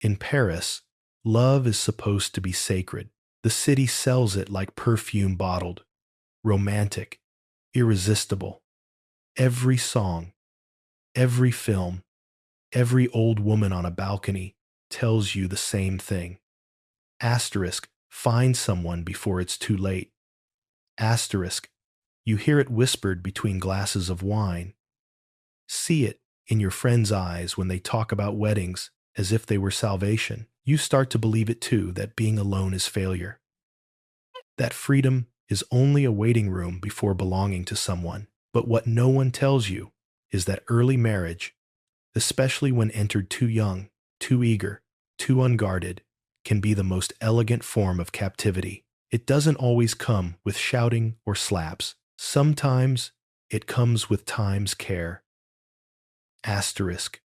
In Paris, love is supposed to be sacred. The city sells it like perfume bottled, romantic, irresistible. Every song, every film, every old woman on a balcony tells you the same thing. Asterisk, find someone before it's too late. Asterisk, you hear it whispered between glasses of wine. See it in your friends' eyes when they talk about weddings as if they were salvation. You start to believe it too, that being alone is failure. That freedom is only a waiting room before belonging to someone. But what no one tells you is that early marriage, especially when entered too young, too eager, too unguarded, can be the most elegant form of captivity. It doesn't always come with shouting or slaps. Sometimes it comes with time's care. Asterisk.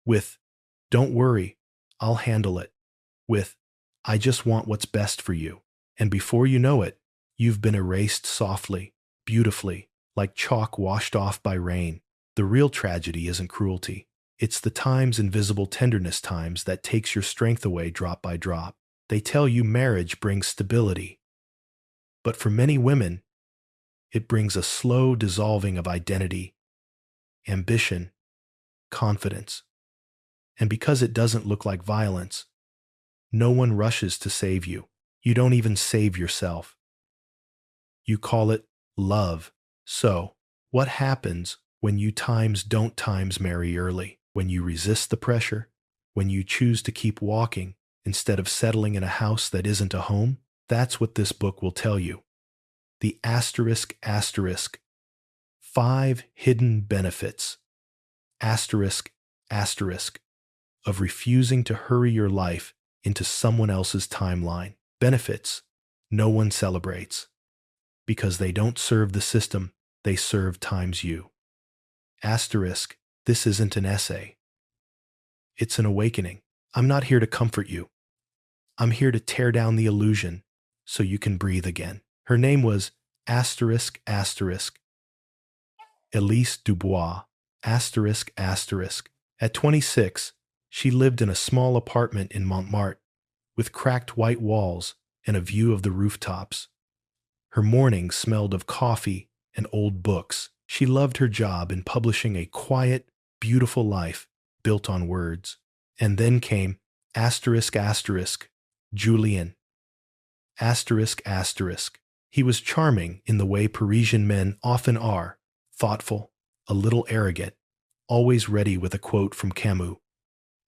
With, don't worry, I'll handle it. With, I just want what's best for you. And before you know it, you've been erased softly, beautifully, like chalk washed off by rain. The real tragedy isn't cruelty. It's the time's invisible tenderness times that takes your strength away drop by drop. They tell you marriage brings stability. But for many women, it brings a slow dissolving of identity, ambition, confidence. And because it doesn't look like violence, no one rushes to save you. You don't even save yourself. You call it love. So, what happens when you don't marry early? When you resist the pressure? When you choose to keep walking instead of settling in a house that isn't a home? That's what this book will tell you. The asterisk, 5 hidden benefits, asterisk, of refusing to hurry your life into someone else's timeline. Benefits no one celebrates, because they don't serve the system, they serve times you. Asterisk, this isn't an essay. It's an awakening. I'm not here to comfort you. I'm here to tear down the illusion so you can breathe again. Her name was asterisk, Elise Dubois, asterisk. At 26, she lived in a small apartment in Montmartre with cracked white walls and a view of the rooftops. Her mornings smelled of coffee and old books. She loved her job in publishing a quiet, beautiful life built on words. And then came asterisk, Julien. Asterisk. He was charming in the way Parisian men often are, thoughtful, a little arrogant, always ready with a quote from Camus.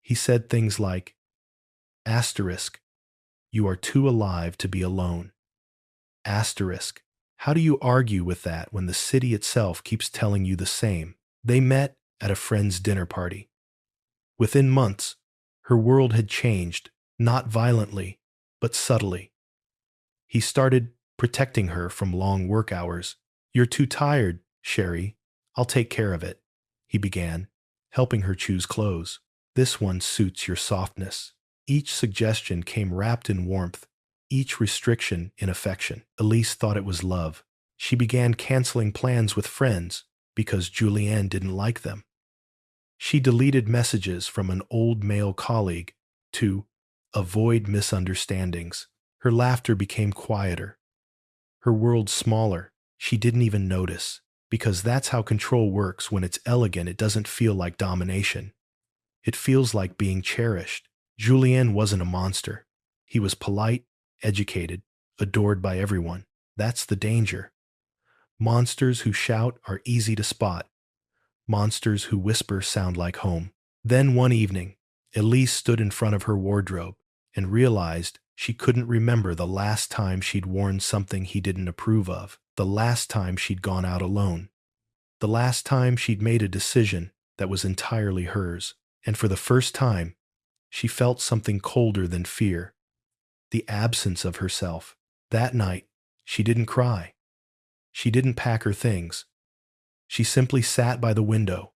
He said things like, asterisk, you are too alive to be alone. Asterisk, how do you argue with that when the city itself keeps telling you the same? They met at a friend's dinner party. Within months, her world had changed, not violently, but subtly. He started protecting her from long work hours. You're too tired, Sherry. I'll take care of it, he began, helping her choose clothes. This one suits your softness. Each suggestion came wrapped in warmth, each restriction in affection. Elise thought it was love. She began canceling plans with friends because Julien didn't like them. She deleted messages from an old male colleague to avoid misunderstandings. Her laughter became quieter. Her world smaller. She didn't even notice, because that's how control works. When it's elegant, it doesn't feel like domination. It feels like being cherished. Julien wasn't a monster. He was polite, educated, adored by everyone. That's the danger. Monsters who shout are easy to spot. Monsters who whisper sound like home. Then one evening, Elise stood in front of her wardrobe and realized she couldn't remember the last time she'd worn something he didn't approve of, the last time she'd gone out alone, the last time she'd made a decision that was entirely hers. And for the first time, she felt something colder than fear, the absence of herself. That night, she didn't cry. She didn't pack her things. She simply sat by the window,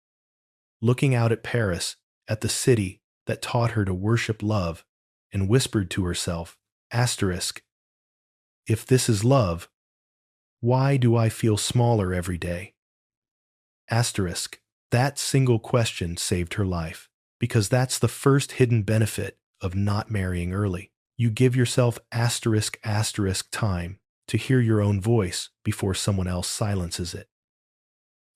looking out at Paris, at the city that taught her to worship love, and whispered to herself, asterisk, if this is love, why do I feel smaller every day? Asterisk, that single question saved her life, because that's the first hidden benefit of not marrying early. You give yourself time to hear your own voice before someone else silences it.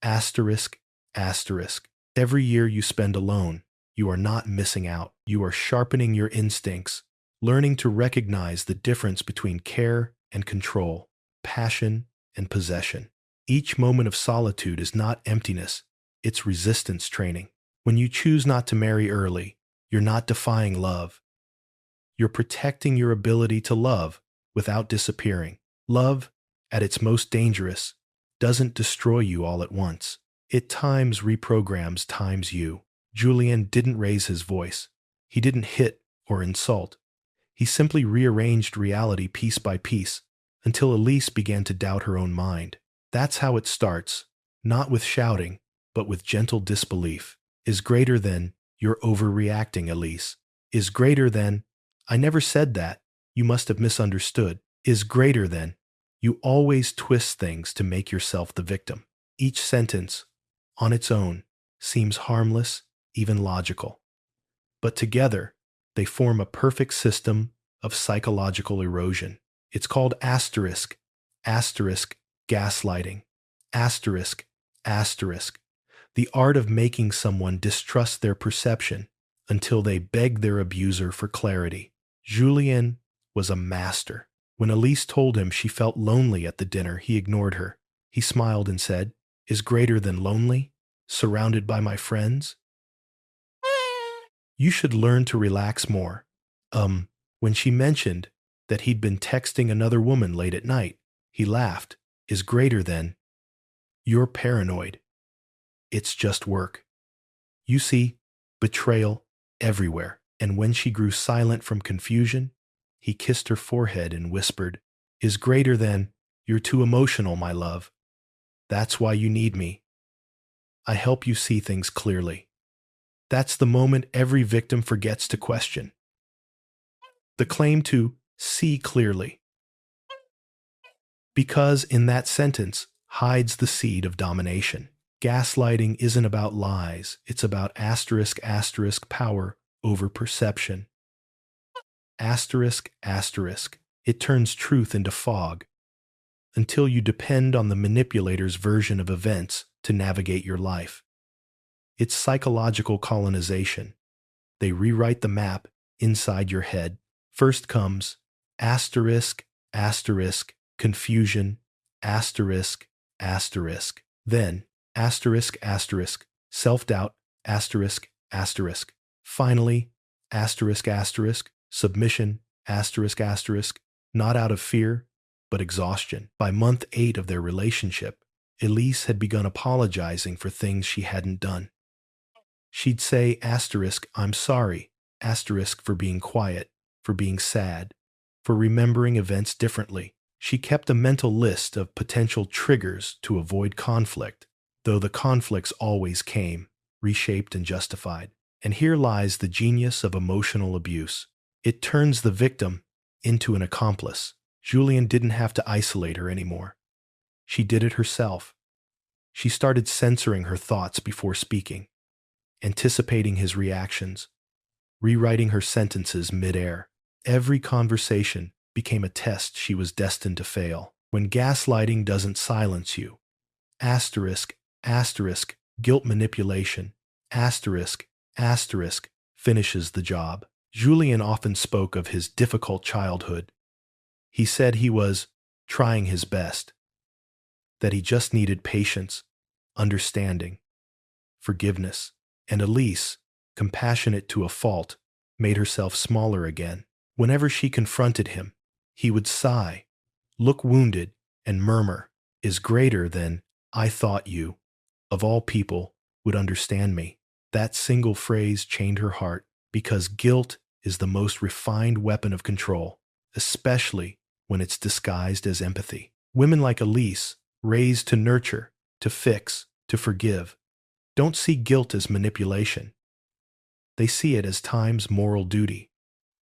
Asterisk, asterisk. Every year you spend alone, you are not missing out. You are sharpening your instincts, learning to recognize the difference between care and control, passion and possession. Each moment of solitude is not emptiness, it's resistance training. When you choose not to marry early, you're not defying love. You're protecting your ability to love without disappearing. Love, at its most dangerous, doesn't destroy you all at once. It times reprograms times you. Julian didn't raise his voice. He didn't hit or insult. He simply rearranged reality piece by piece until Elise began to doubt her own mind. That's how it starts, not with shouting, but with gentle disbelief. Is greater than, you're overreacting, Elise. Is greater than, I never said that, you must have misunderstood. Is greater than, you always twist things to make yourself the victim. Each sentence, on its own, seems harmless, even logical. But together, they form a perfect system of psychological erosion. It's called asterisk, asterisk, gaslighting, asterisk, asterisk. The art of making someone distrust their perception until they beg their abuser for clarity. Julien was a master. When Elise told him she felt lonely at the dinner, he ignored her. He smiled and said, "Is greater than lonely? Surrounded by my friends?" You should learn to relax more. When she mentioned that he'd been texting another woman late at night, he laughed. Is greater than, you're paranoid. It's just work. You see, betrayal everywhere. And when she grew silent from confusion, he kissed her forehead and whispered, "Is greater than, you're too emotional, my love. That's why you need me. I help you see things clearly." That's the moment every victim forgets to question. The claim to see clearly. Because in that sentence hides the seed of domination. Gaslighting isn't about lies, it's about asterisk, asterisk power over perception. Asterisk, asterisk. It turns truth into fog until you depend on the manipulator's version of events to navigate your life. It's psychological colonization. They rewrite the map inside your head. First comes asterisk, asterisk, confusion, asterisk, asterisk. Then asterisk, asterisk, self-doubt, asterisk, asterisk. Finally, asterisk, asterisk, submission, asterisk, asterisk, not out of fear, but exhaustion. By month 8 of their relationship, Elise had begun apologizing for things she hadn't done. She'd say, asterisk, I'm sorry, asterisk, for being quiet, for being sad, for remembering events differently. She kept a mental list of potential triggers to avoid conflict, though the conflicts always came, reshaped and justified. And here lies the genius of emotional abuse. It turns the victim into an accomplice. Julien didn't have to isolate her anymore. She did it herself. She started censoring her thoughts before speaking, anticipating his reactions, rewriting her sentences mid-air. Every conversation became a test she was destined to fail. When gaslighting doesn't silence you, asterisk, asterisk, guilt manipulation, asterisk, asterisk, finishes the job. Julien often spoke of his difficult childhood. He said he was trying his best, that he just needed patience, understanding, forgiveness. And Elise, compassionate to a fault, made herself smaller again. Whenever she confronted him, he would sigh, look wounded, and murmur, "Is greater than, I thought you, of all people, would understand me." That single phrase chained her heart, because guilt is the most refined weapon of control, especially when it's disguised as empathy. Women like Elise, raised to nurture, to fix, to forgive, don't see guilt as manipulation. They see it as time's moral duty.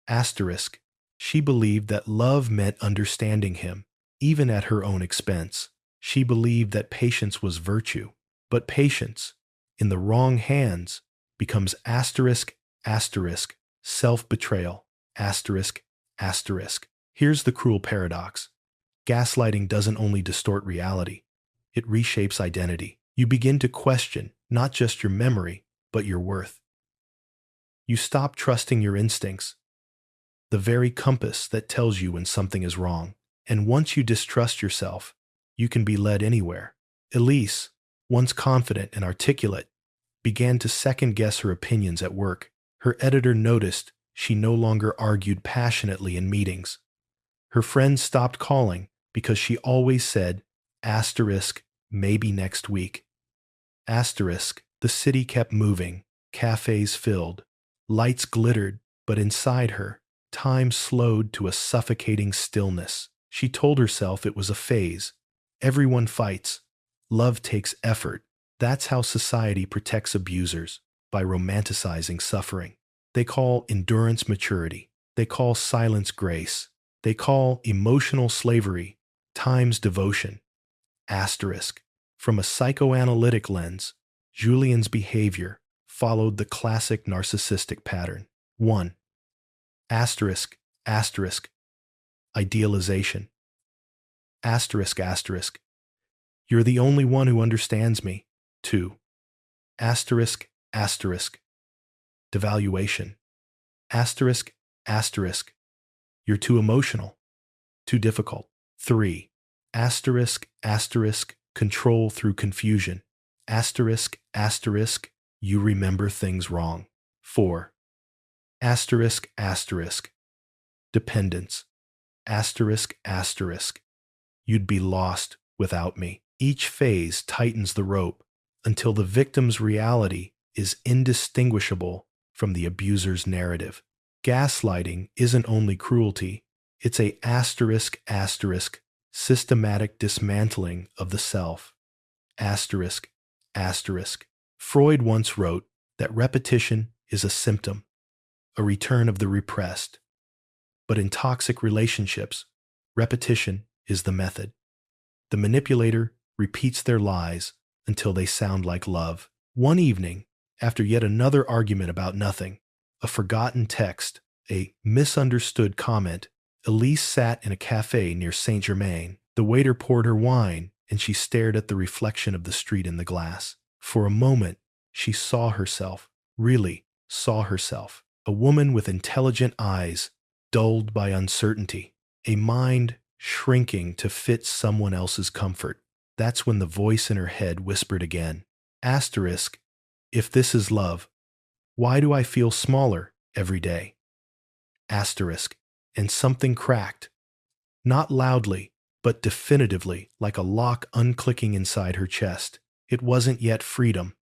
Asterisk, she believed that love meant understanding him, even at her own expense. She believed that patience was virtue, but patience, in the wrong hands, becomes asterisk, asterisk, self-betrayal, asterisk, asterisk. Here's the cruel paradox. Gaslighting doesn't only distort reality, it reshapes identity. You begin to question not just your memory, but your worth. You stop trusting your instincts, the very compass that tells you when something is wrong. And once you distrust yourself, you can be led anywhere. Elise, once confident and articulate, began to second-guess her opinions at work. Her editor noticed she no longer argued passionately in meetings. Her friends stopped calling because she always said, asterisk, maybe next week. Asterisk, the city kept moving, cafes filled, lights glittered, but inside her, time slowed to a suffocating stillness. She told herself it was a phase. Everyone fights. Love takes effort. That's how society protects abusers, by romanticizing suffering. They call endurance maturity. They call silence grace. They call emotional slavery time's devotion. Asterisk. From a psychoanalytic lens, Julian's behavior followed the classic narcissistic pattern. 1. Asterisk, asterisk, idealization. Asterisk, asterisk. You're the only one who understands me. 2. Asterisk, asterisk, devaluation. Asterisk, asterisk. You're too emotional, too difficult. 3. Asterisk, asterisk, control through confusion. Asterisk, asterisk, you remember things wrong. 4. Asterisk, asterisk, dependence. Asterisk, asterisk, you'd be lost without me. Each phase tightens the rope until the victim's reality is indistinguishable from the abuser's narrative. Gaslighting isn't only cruelty, it's a asterisk, asterisk, systematic dismantling of the self. Asterisk, asterisk. Freud once wrote that repetition is a symptom, a return of the repressed. But in toxic relationships, repetition is the method. The manipulator repeats their lies until they sound like love. One evening, after yet another argument about nothing, a forgotten text, a misunderstood comment, Elise sat in a cafe near Saint Germain. The waiter poured her wine, and she stared at the reflection of the street in the glass. For a moment, she saw herself, really saw herself, a woman with intelligent eyes, dulled by uncertainty, a mind shrinking to fit someone else's comfort. That's when the voice in her head whispered again. Asterisk, if this is love, why do I feel smaller every day? Asterisk, and something cracked. Not loudly, but definitively, like a lock unclicking inside her chest. It wasn't yet freedom,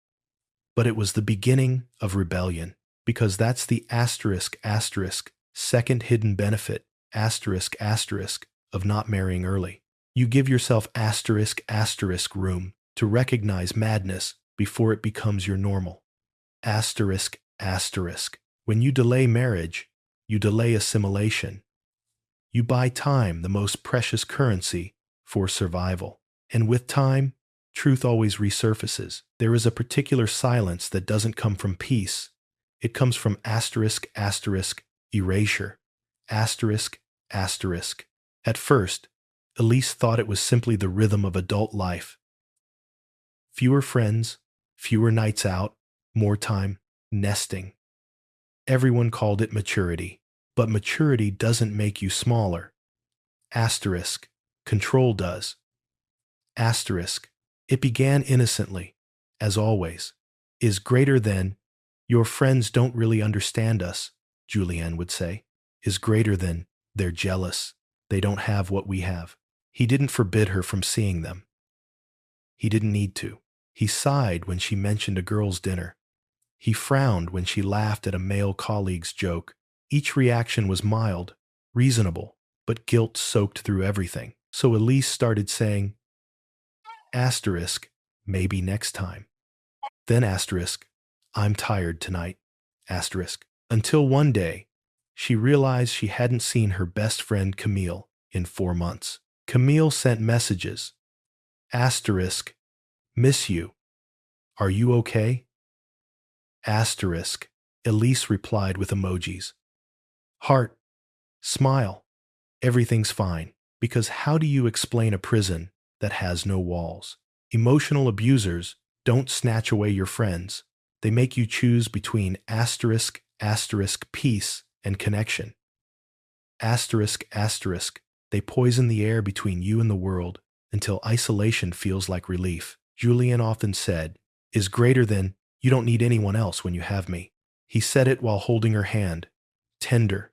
but it was the beginning of rebellion, because that's the asterisk, asterisk, second hidden benefit, asterisk, asterisk, of not marrying early. You give yourself asterisk, asterisk room to recognize madness before it becomes your normal. Asterisk, asterisk. When you delay marriage, you delay assimilation. You buy time, the most precious currency, for survival. And with time, truth always resurfaces. There is a particular silence that doesn't come from peace. It comes from asterisk, asterisk, erasure. Asterisk, asterisk. At first, Elise thought it was simply the rhythm of adult life. Fewer friends, fewer nights out, more time nesting. Everyone called it maturity, but maturity doesn't make you smaller. Asterisk, control does. Asterisk, it began innocently, as always, is greater than, your friends don't really understand us, Julianne would say, is greater than, they're jealous, they don't have what we have. He didn't forbid her from seeing them. He didn't need to. He sighed when she mentioned a girls' dinner. He frowned when she laughed at a male colleague's joke. Each reaction was mild, reasonable, but guilt soaked through everything. So Elise started saying, asterisk, maybe next time. Then asterisk, I'm tired tonight, asterisk. Until one day, she realized she hadn't seen her best friend Camille in 4 months. Camille sent messages. Asterisk, miss you. Are you okay? Asterisk. Elise replied with emojis. Heart. Smile. Everything's fine. Because how do you explain a prison that has no walls? Emotional abusers don't snatch away your friends. They make you choose between asterisk, asterisk, peace, and connection. Asterisk, asterisk. They poison the air between you and the world until isolation feels like relief. Julian often said, is greater than, you don't need anyone else when you have me. He said it while holding her hand, tender,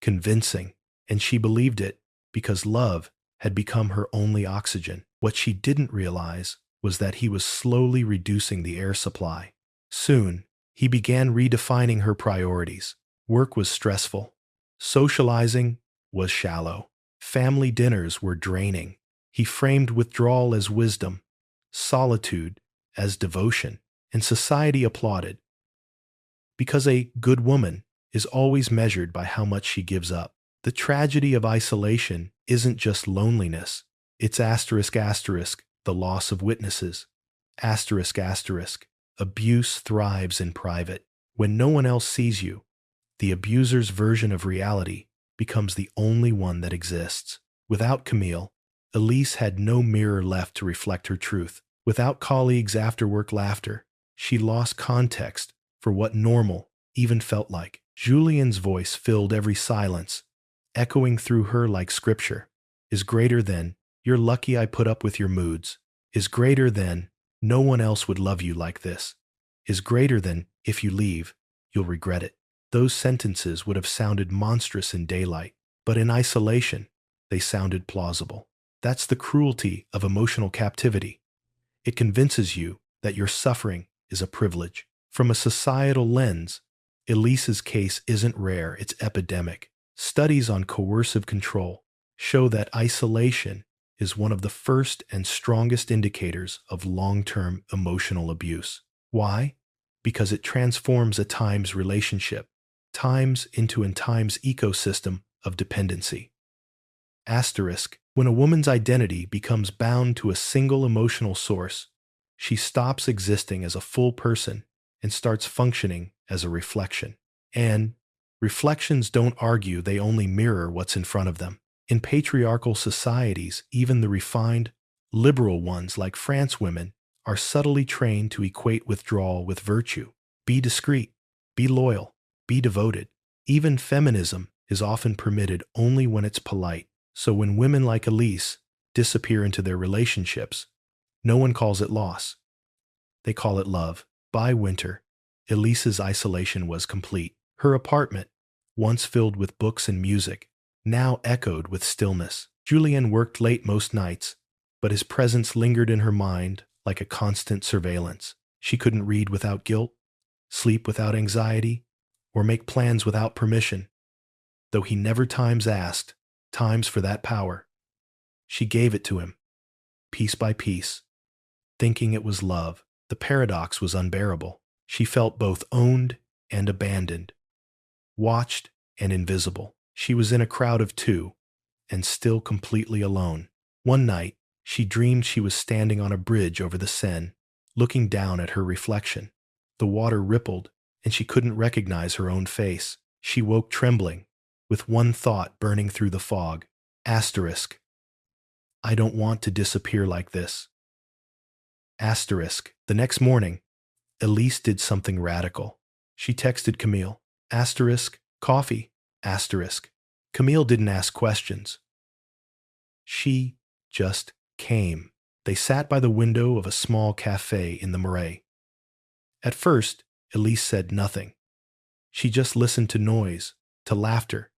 convincing, and she believed it because love had become her only oxygen. What she didn't realize was that he was slowly reducing the air supply. Soon, he began redefining her priorities. Work was stressful. Socializing was shallow. Family dinners were draining. He framed withdrawal as wisdom, solitude as devotion, and society applauded. Because a good woman is always measured by how much she gives up. The tragedy of isolation isn't just loneliness. It's asterisk asterisk, the loss of witnesses. Asterisk asterisk, abuse thrives in private. When no one else sees you, the abuser's version of reality becomes the only one that exists. Without Camille, Elise had no mirror left to reflect her truth. Without colleagues' after-work laughter, she lost context for what normal even felt like. Julian's voice filled every silence, echoing through her like scripture. Is greater than, you're lucky I put up with your moods. Is greater than, no one else would love you like this. Is greater than, if you leave, you'll regret it. Those sentences would have sounded monstrous in daylight, but in isolation, they sounded plausible. That's the cruelty of emotional captivity. It convinces you that your suffering is a privilege. From a societal lens, Elise's case isn't rare, it's epidemic. Studies on coercive control show that isolation is one of the first and strongest indicators of long-term emotional abuse. Why? Because it transforms a time's relationship, times into a time's ecosystem of dependency. Asterisk. When a woman's identity becomes bound to a single emotional source, she stops existing as a full person and starts functioning as a reflection. And reflections don't argue, they only mirror what's in front of them. In patriarchal societies, even the refined, liberal ones like France women are subtly trained to equate withdrawal with virtue. Be discreet, be loyal, be devoted. Even feminism is often permitted only when it's polite. So when women like Elise disappear into their relationships, no one calls it loss. They call it love. By winter, Elise's isolation was complete. Her apartment, once filled with books and music, now echoed with stillness. Julian worked late most nights, but his presence lingered in her mind like a constant surveillance. She couldn't read without guilt, sleep without anxiety, or make plans without permission. Though he never asked times for that power, she gave it to him, piece by piece, thinking it was love. The paradox was unbearable. She felt both owned and abandoned, watched and invisible. She was in a crowd of two, and still completely alone. One night, she dreamed she was standing on a bridge over the Seine, looking down at her reflection. The water rippled, and she couldn't recognize her own face. She woke trembling, with one thought burning through the fog. Asterisk. I don't want to disappear like this. Asterisk. The next morning, Elise did something radical. She texted Camille. Asterisk. Coffee. Asterisk. Camille didn't ask questions. She just came. They sat by the window of a small cafe in the Marais. At first, Elise said nothing. She just listened to noise, to laughter,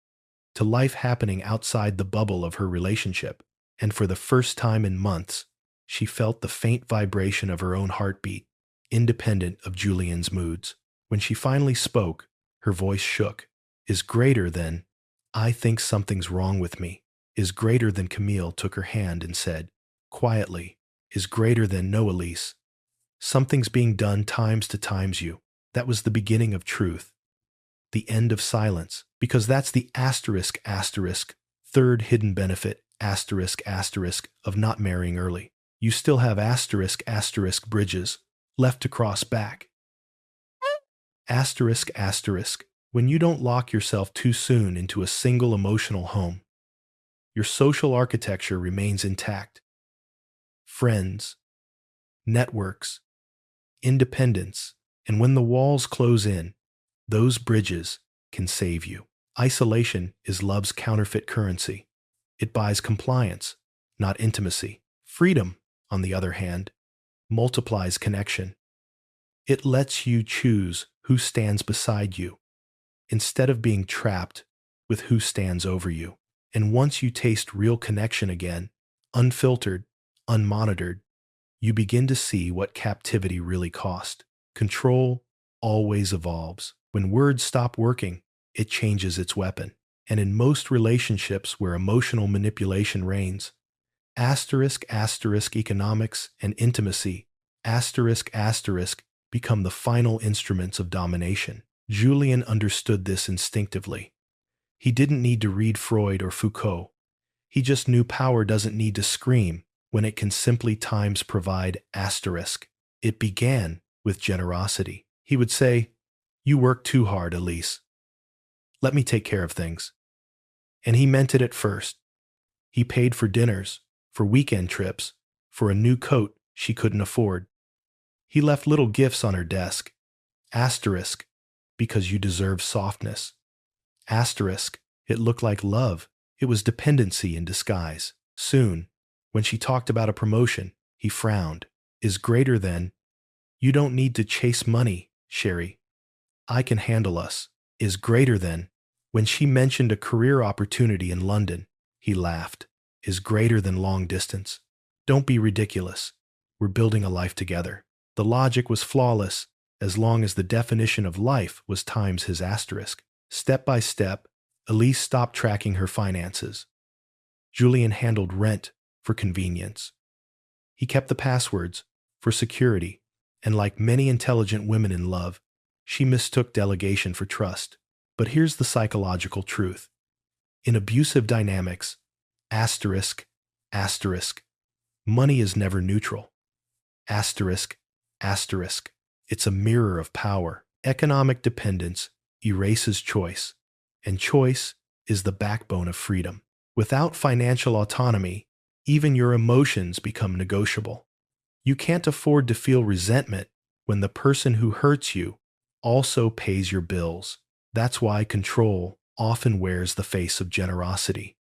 to life happening outside the bubble of her relationship. And for the first time in months, she felt the faint vibration of her own heartbeat, independent of Julian's moods. When she finally spoke, her voice shook. Is greater than, I think something's wrong with me. Is greater than. Camille took her hand and said, quietly, is greater than. No, Elise. Something's being done times to times you. That was the beginning of truth. The end of silence. Because that's the asterisk asterisk, third hidden benefit asterisk asterisk of not marrying early. You still have asterisk asterisk bridges left to cross back. Asterisk asterisk. When you don't lock yourself too soon into a single emotional home, your social architecture remains intact. Friends, networks, independence, and when the walls close in, those bridges can save you. Isolation is love's counterfeit currency. It buys compliance, not intimacy. Freedom, on the other hand, multiplies connection. It lets you choose who stands beside you, instead of being trapped with who stands over you. And once you taste real connection again, unfiltered, unmonitored, you begin to see what captivity really cost. Control always evolves. When words stop working, it changes its weapon. And in most relationships where emotional manipulation reigns, asterisk asterisk economics and intimacy, asterisk asterisk become the final instruments of domination. Julian understood this instinctively. He didn't need to read Freud or Foucault. He just knew power doesn't need to scream when it can simply times provide asterisk. It began with generosity. He would say, "You work too hard, Elise. Let me take care of things." And he meant it at first. He paid for dinners, for weekend trips, for a new coat she couldn't afford. He left little gifts on her desk. Asterisk, because you deserve softness. Asterisk, it looked like love. It was dependency in disguise. Soon, when she talked about a promotion, he frowned. Is greater than, "You don't need to chase money, Sherry. I can handle us." Is greater than, when she mentioned a career opportunity in London, he laughed. Is greater than long distance. Don't be ridiculous. We're building a life together. The logic was flawless as long as the definition of life was times his asterisk. Step by step, Elise stopped tracking her finances. Julian handled rent for convenience. He kept the passwords for security, and like many intelligent women in love, she mistook delegation for trust. But here's the psychological truth. In abusive dynamics, asterisk, asterisk, money is never neutral. Asterisk, asterisk, it's a mirror of power. Economic dependence erases choice, and choice is the backbone of freedom. Without financial autonomy, even your emotions become negotiable. You can't afford to feel resentment when the person who hurts you also pays your bills. That's why control often wears the face of generosity.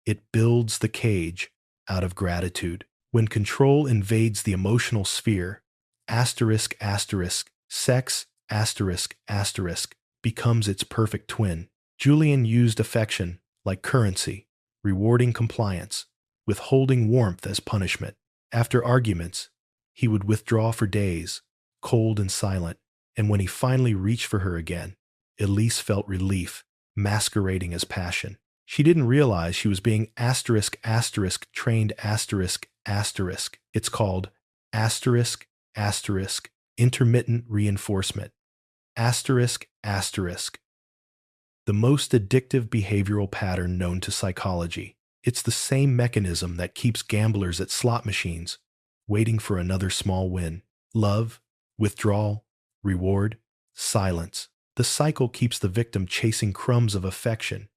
It builds the cage out of gratitude. When control invades the emotional sphere, asterisk, asterisk, sex, asterisk, asterisk, becomes its perfect twin. Julian used affection like currency, rewarding compliance, withholding warmth as punishment. After arguments, he would withdraw for days, cold and silent, and when he finally reached for her again, Elise felt relief, masquerading as passion. She didn't realize she was being asterisk, asterisk, trained asterisk, asterisk. It's called asterisk, asterisk, intermittent reinforcement. Asterisk, asterisk. The most addictive behavioral pattern known to psychology. It's the same mechanism that keeps gamblers at slot machines waiting for another small win. Love, withdrawal, reward, silence. The cycle keeps the victim chasing crumbs of affection,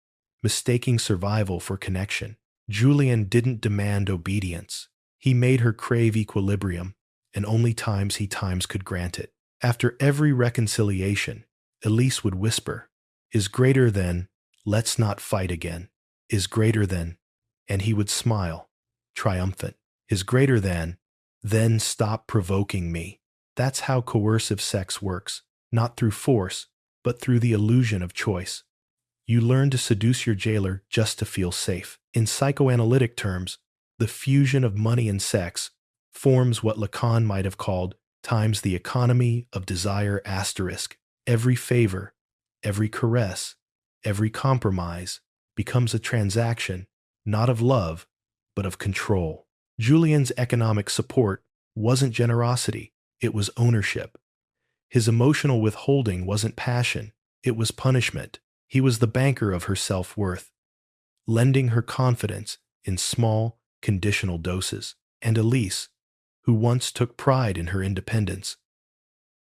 mistaking survival for connection. Julian didn't demand obedience. He made her crave equilibrium, and only he could grant it. After every reconciliation, Elise would whisper, "Is greater than, let's not fight again. Is greater than," and he would smile, triumphant. Is greater than, then stop provoking me. That's how coercive sex works, not through force, but through the illusion of choice. You learn to seduce your jailer just to feel safe. In psychoanalytic terms, the fusion of money and sex forms what Lacan might have called times the economy of desire asterisk. Every favor, every caress, every compromise becomes a transaction, not of love, but of control. Julian's economic support wasn't generosity, it was ownership. His emotional withholding wasn't passion, it was punishment. He was the banker of her self-worth, lending her confidence in small, conditional doses. And Elise, who once took pride in her independence,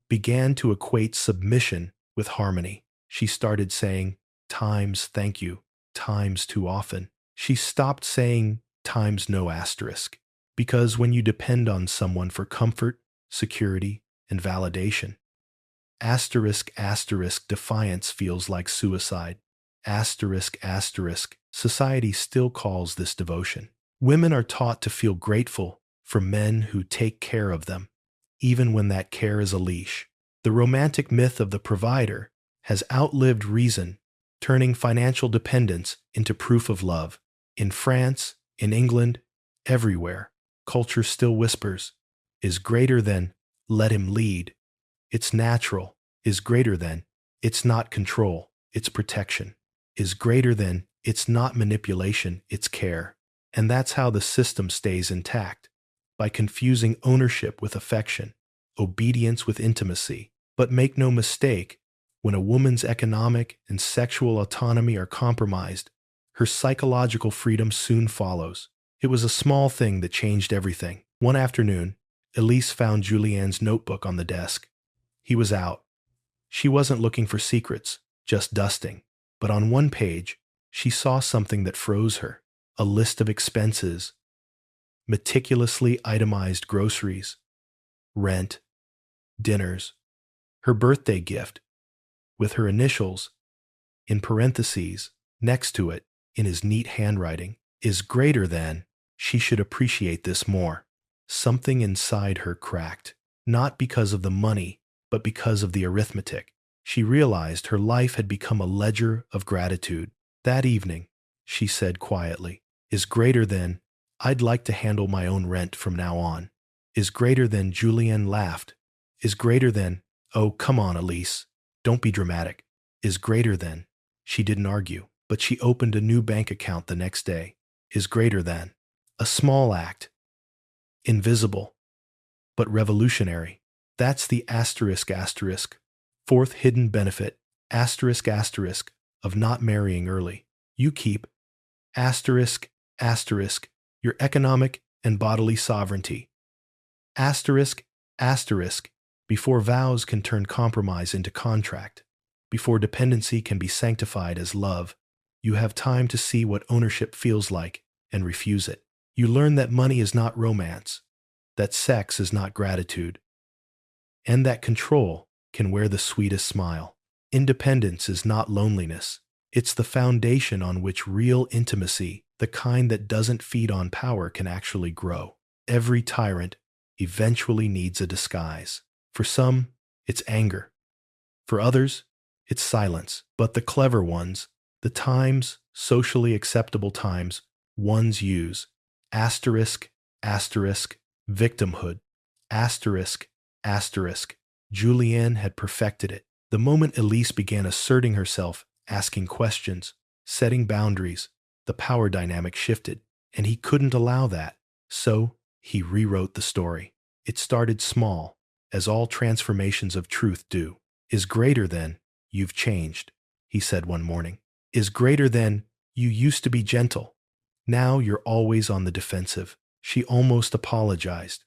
began to equate submission with harmony. She started saying, times thank you, times too often. She stopped saying, times no asterisk. Because when you depend on someone for comfort, security, and validation, asterisk asterisk defiance feels like suicide. Asterisk asterisk society still calls this devotion. Women are taught to feel grateful for men who take care of them, even when that care is a leash. The romantic myth of the provider has outlived reason, turning financial dependence into proof of love. In France, in England, everywhere, culture still whispers, is greater than, let him lead. It's natural, is greater than, it's not control, it's protection. Is greater than, it's not manipulation, it's care. And that's how the system stays intact, by confusing ownership with affection, obedience with intimacy. But make no mistake, when a woman's economic and sexual autonomy are compromised, her psychological freedom soon follows. It was a small thing that changed everything. One afternoon, Elise found Julienne's notebook on the desk. He was out. She wasn't looking for secrets, just dusting. But on one page, she saw something that froze her. A list of expenses, meticulously itemized groceries, rent, dinners, her birthday gift, with her initials, in parentheses, next to it, in his neat handwriting, is greater than, she should appreciate this more. Something inside her cracked, not because of the money, but because of the arithmetic. She realized her life had become a ledger of gratitude. That evening, she said quietly, is greater than, I'd like to handle my own rent from now on. Is greater than, Julienne laughed. Is greater than, oh, come on, Elise, don't be dramatic. Is greater than, she didn't argue, but she opened a new bank account the next day. Is greater than, a small act, invisible, but revolutionary. That's the asterisk asterisk. Fourth hidden benefit, asterisk asterisk, of not marrying early. You keep, asterisk asterisk, your economic and bodily sovereignty. Asterisk asterisk, before vows can turn compromise into contract, before dependency can be sanctified as love, you have time to see what ownership feels like and refuse it. You learn that money is not romance, that sex is not gratitude, and that control can wear the sweetest smile. Independence is not loneliness. It's the foundation on which real intimacy, the kind that doesn't feed on power, can actually grow. Every tyrant eventually needs a disguise. For some, it's anger. For others, it's silence. But the clever ones, the times, socially acceptable times, ones use asterisk, asterisk, victimhood, asterisk, asterisk. Julienne had perfected it. The moment Elise began asserting herself, asking questions, setting boundaries, the power dynamic shifted, and he couldn't allow that. So, he rewrote the story. It started small, as all transformations of truth do. Is greater than, you've changed, he said one morning. Is greater than, you used to be gentle. Now you're always on the defensive. She almost apologized.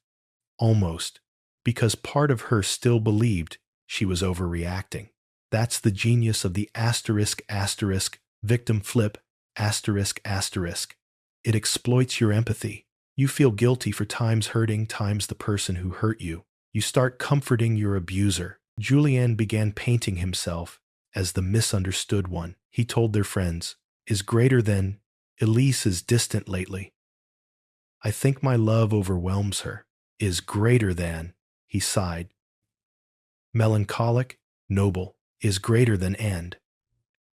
Almost. Because part of her still believed she was overreacting. That's the genius of the asterisk asterisk victim flip asterisk asterisk. It exploits your empathy. You feel guilty for times hurting, times the person who hurt you. You start comforting your abuser. Julienne began painting himself as the misunderstood one. He told their friends, is greater than, Elise is distant lately. I think my love overwhelms her. Is greater than, he sighed. Melancholic, noble, is greater than end.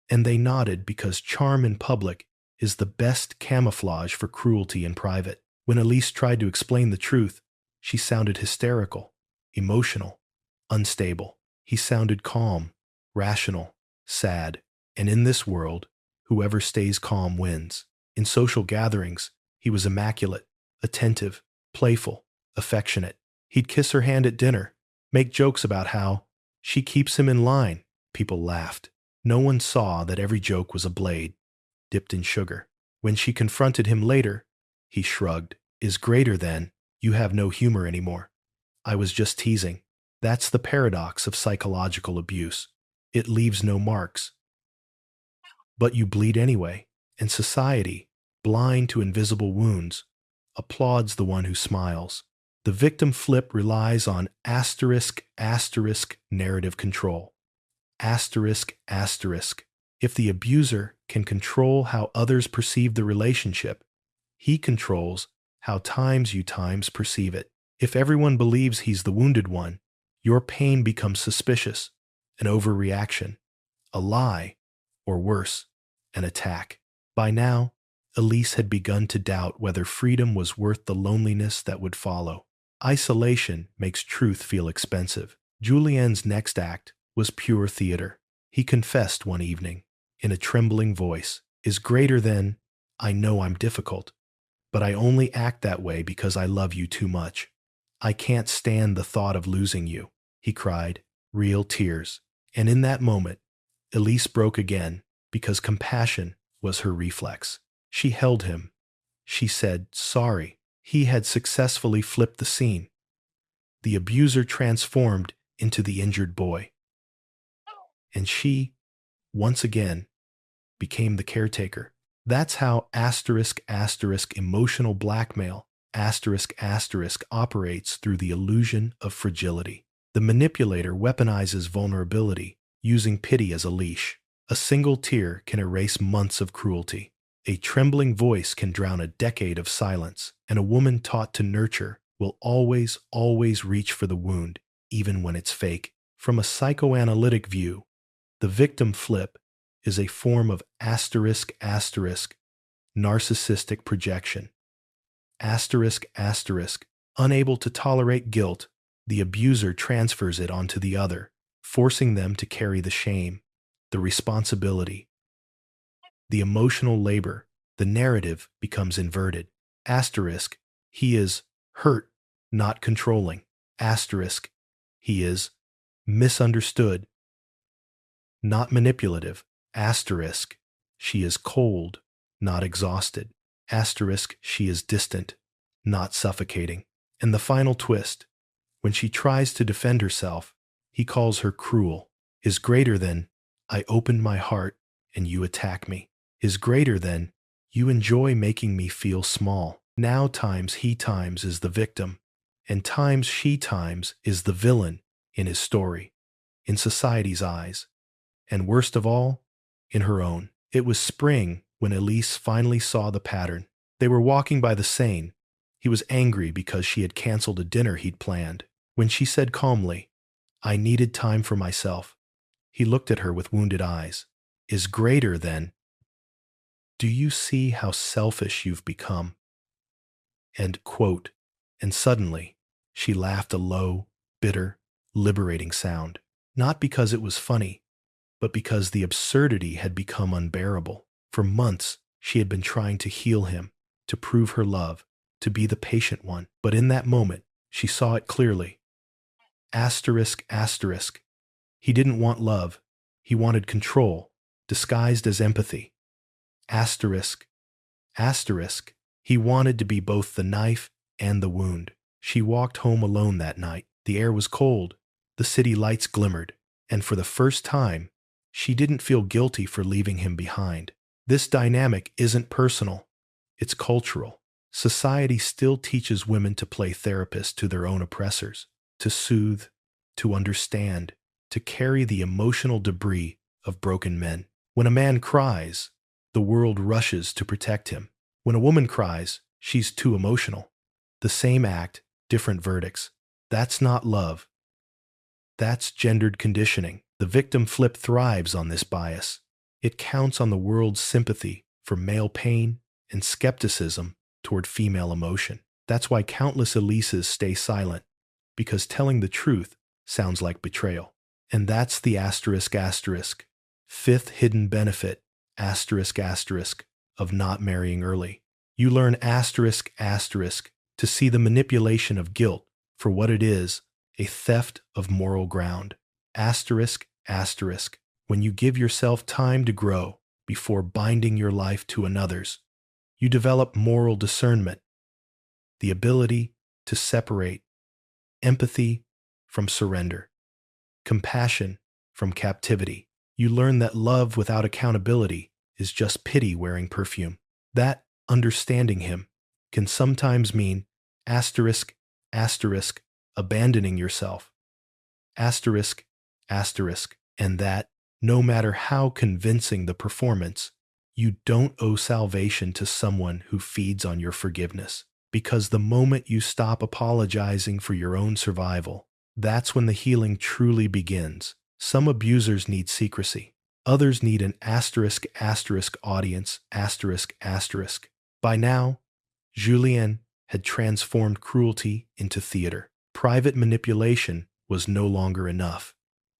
And they nodded because charm in public is the best camouflage for cruelty in private. When Elise tried to explain the truth, she sounded hysterical, emotional, unstable. He sounded calm, rational, sad. And in this world, whoever stays calm wins. In social gatherings, he was immaculate, attentive, playful, affectionate. He'd kiss her hand at dinner, make jokes about how she keeps him in line. People laughed. No one saw that every joke was a blade, dipped in sugar. When she confronted him later, he shrugged. Is greater than, you have no humor anymore. I was just teasing. That's the paradox of psychological abuse. It leaves no marks, but you bleed anyway, and society, blind to invisible wounds, applauds the one who smiles. The victim flip relies on narrative control. Asterisk, asterisk. If the abuser can control how others perceive the relationship, he controls how you perceive it. If everyone believes he's the wounded one, your pain becomes suspicious, an overreaction, a lie, or worse, an attack. By now, Elise had begun to doubt whether freedom was worth the loneliness that would follow. Isolation makes truth feel expensive. Julien's next act was pure theater. He confessed one evening, in a trembling voice, "Is greater than, I know I'm difficult, but I only act that way because I love you too much. I can't stand the thought of losing you," he cried, real tears. And in that moment, Elise broke again, because compassion was her reflex. She held him. She said, "Sorry." He had successfully flipped the scene. The abuser transformed into the injured boy. And she, once again, became the caretaker. That's how emotional blackmail operates through the illusion of fragility. The manipulator weaponizes vulnerability, using pity as a leash. A single tear can erase months of cruelty. A trembling voice can drown a decade of silence, and a woman taught to nurture will always reach for the wound, even when it's fake. From a psychoanalytic view, the victim flip is a form of narcissistic projection. Unable to tolerate guilt, the abuser transfers it onto the other, forcing them to carry the shame, the responsibility, the emotional labor. The narrative becomes inverted. He is hurt, not controlling. He is misunderstood, not manipulative. She is cold, not exhausted. She is distant, not suffocating. And the final twist, when she tries to defend herself, he calls her cruel. Is greater than, "I opened my heart and you attack me." Is greater than, "You enjoy making me feel small." Now he is the victim, and she is the villain in his story, in society's eyes, and worst of all, in her own. It was spring when Elise finally saw the pattern. They were walking by the Seine. He was angry because she had canceled a dinner he'd planned. When she said calmly, "I needed time for myself," he looked at her with wounded eyes. Is greater than, "Do you see how selfish you've become?" End quote. And suddenly, she laughed a low, bitter, liberating sound. Not because it was funny, but because the absurdity had become unbearable. For months, she had been trying to heal him, to prove her love, to be the patient one. But in that moment, she saw it clearly. He didn't want love. He wanted control, disguised as empathy. He wanted to be both the knife and the wound. She walked home alone that night. The air was cold. The city lights glimmered. And for the first time, she didn't feel guilty for leaving him behind. This dynamic isn't personal. It's cultural. Society still teaches women to play therapist to their own oppressors, to soothe, to understand, to carry the emotional debris of broken men. When a man cries, the world rushes to protect him. When a woman cries, she's too emotional. The same act, different verdicts. That's not love. That's gendered conditioning. The victim flip thrives on this bias. It counts on the world's sympathy for male pain and skepticism toward female emotion. That's why countless Elises stay silent, because telling the truth sounds like betrayal. And that's the fifth hidden benefit of not marrying early. You learn to see the manipulation of guilt for what it is, a theft of moral ground. When you give yourself time to grow before binding your life to another's, you develop moral discernment, the ability to separate empathy from surrender, compassion from captivity. You learn that love without accountability is just pity wearing perfume. That understanding him can sometimes mean asterisk, asterisk, abandoning yourself, asterisk, asterisk, and that, no matter how convincing the performance, you don't owe salvation to someone who feeds on your forgiveness. Because the moment you stop apologizing for your own survival, that's when the healing truly begins. Some abusers need secrecy. Others need an asterisk asterisk audience asterisk asterisk. By now, Julien had transformed cruelty into theater. Private manipulation was no longer enough.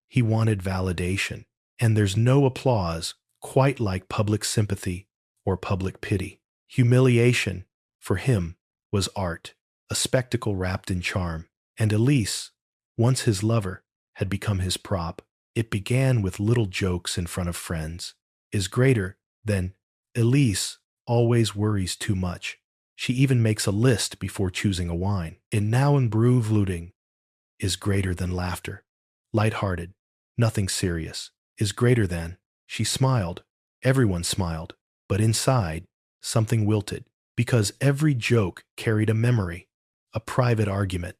He wanted validation. And there's no applause quite like public sympathy or public pity. Humiliation, for him, was art, a spectacle wrapped in charm. And Elise, once his lover, had become his prop. It began with little jokes in front of friends. Is greater than Elise always worries too much. She even makes a list before choosing a wine. In now and Bruvluding is greater than laughter. Light-hearted, nothing serious, is greater than. She smiled. Everyone smiled. But inside, something wilted. Because every joke carried a memory, a private argument,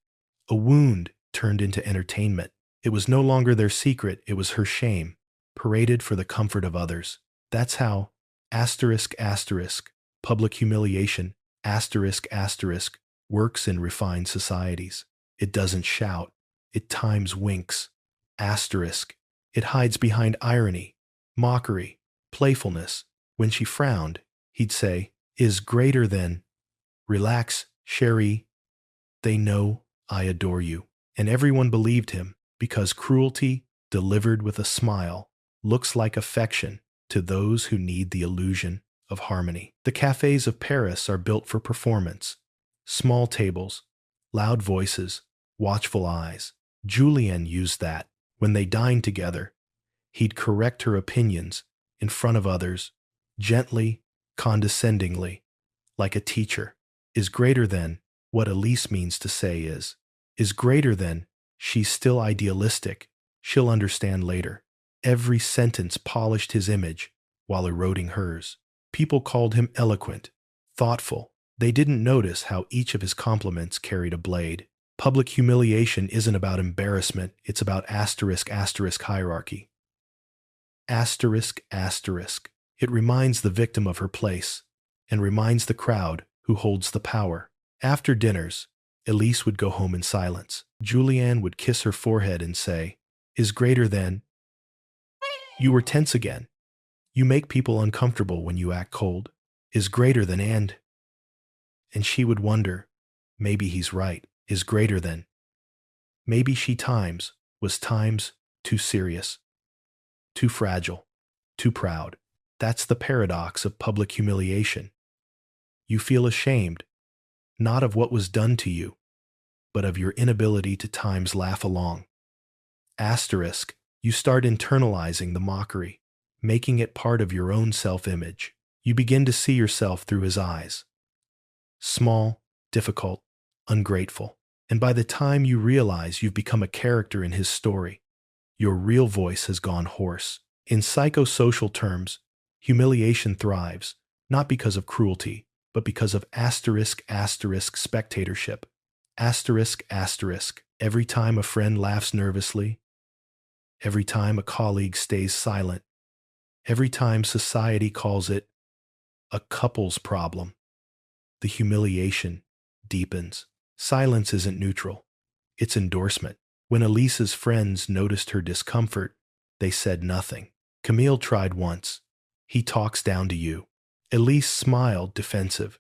a wound turned into entertainment. It was no longer their secret, it was her shame, paraded for the comfort of others. That's how asterisk asterisk, public humiliation, asterisk asterisk, works in refined societies. It doesn't shout, it times winks. Asterisk, it hides behind irony, mockery, playfulness. When she frowned, he'd say, is greater than. Relax, chérie. They know I adore you. And everyone believed him, because cruelty, delivered with a smile, looks like affection to those who need the illusion of harmony. The cafes of Paris are built for performance. Small tables, loud voices, watchful eyes. Julien used that. When they dined together, he'd correct her opinions in front of others, gently, condescendingly, like a teacher. Is greater than, what Elise means to say is greater than, she's still idealistic, she'll understand later. Every sentence polished his image while eroding hers. People called him eloquent, thoughtful. They didn't notice how each of his compliments carried a blade. Public humiliation isn't about embarrassment, it's about asterisk asterisk hierarchy. Asterisk asterisk. It reminds the victim of her place, and reminds the crowd who holds the power. After dinners, Elise would go home in silence. Julien would kiss her forehead and say, is greater than. You were tense again. You make people uncomfortable when you act cold. Is greater than and she would wonder, maybe he's right, is greater than. Maybe she was times too serious, too fragile, too proud. That's the paradox of public humiliation. You feel ashamed, not of what was done to you, but of your inability to times laugh along. Asterisk, you start internalizing the mockery, making it part of your own self-image. You begin to see yourself through his eyes. Small, difficult, ungrateful. And by the time you realize you've become a character in his story, your real voice has gone hoarse. In psychosocial terms, humiliation thrives, not because of cruelty, but because of asterisk asterisk spectatorship. Asterisk asterisk. Every time a friend laughs nervously, every time a colleague stays silent, every time society calls it a couple's problem, the humiliation deepens. Silence isn't neutral. It's endorsement. When Elise's friends noticed her discomfort, they said nothing. Camille tried once. He talks down to you. Elise smiled, defensive.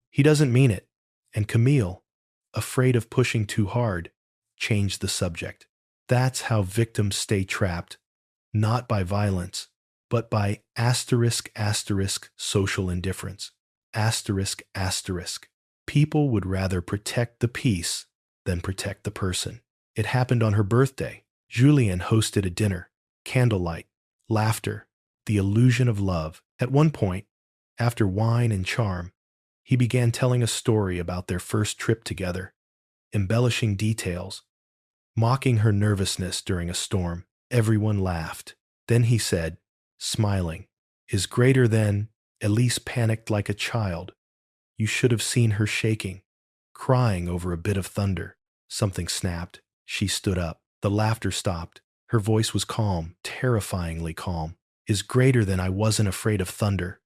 He doesn't mean it. And Camille, afraid of pushing too hard, changed the subject. That's how victims stay trapped, not by violence, but by asterisk asterisk social indifference. Asterisk asterisk. People would rather protect the peace than protect the person. It happened on her birthday. Julien hosted a dinner, candlelight, laughter, the illusion of love. At one point, after wine and charm, he began telling a story about their first trip together, embellishing details, mocking her nervousness during a storm. Everyone laughed. Then he said, smiling, is greater than. Elise panicked like a child. You should have seen her shaking, crying over a bit of thunder. Something snapped. She stood up. The laughter stopped. Her voice was calm, terrifyingly calm. Is greater than. I wasn't afraid of thunder.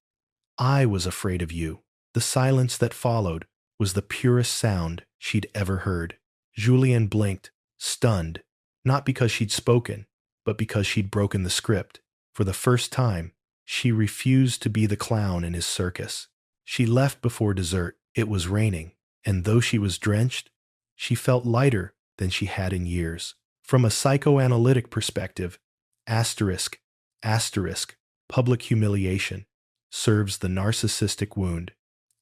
I was afraid of you. The silence that followed was the purest sound she'd ever heard. Julienne blinked, stunned, not because she'd spoken, but because she'd broken the script. For the first time, she refused to be the clown in his circus. She left before dessert. It was raining, and though she was drenched, she felt lighter than she had in years. From a psychoanalytic perspective, asterisk, asterisk, public humiliation serves the narcissistic wound.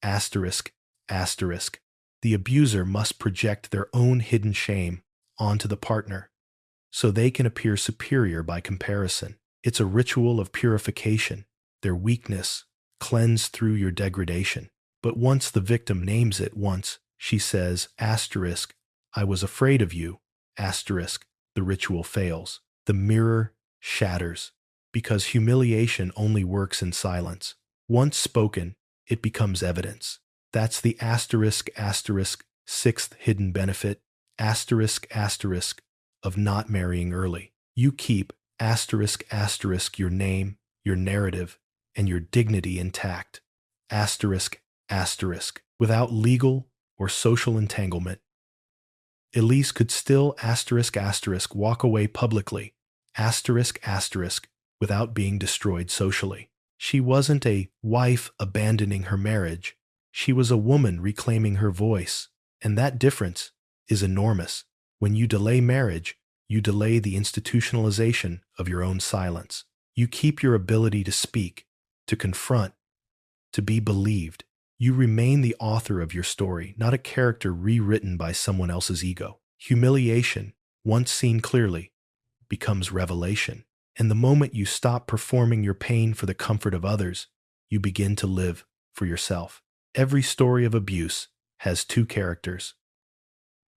Asterisk, asterisk, the abuser must project their own hidden shame onto the partner so they can appear superior by comparison. It's a ritual of purification, their weakness cleansed through your degradation. But once the victim names it, once she says, asterisk, I was afraid of you, asterisk, the ritual fails. The mirror shatters, because humiliation only works in silence. Once spoken, it becomes evidence. That's the asterisk, asterisk, sixth hidden benefit, asterisk, asterisk, of not marrying early. You keep asterisk, asterisk, your name, your narrative, and your dignity intact. Asterisk, asterisk, without legal or social entanglement. Elise could still asterisk, asterisk, walk away publicly, asterisk, asterisk, without being destroyed socially. She wasn't a wife abandoning her marriage. She was a woman reclaiming her voice, and that difference is enormous. When you delay marriage, you delay the institutionalization of your own silence. You keep your ability to speak, to confront, to be believed. You remain the author of your story, not a character rewritten by someone else's ego. Humiliation, once seen clearly, becomes revelation. And the moment you stop performing your pain for the comfort of others, you begin to live for yourself. Every story of abuse has two characters,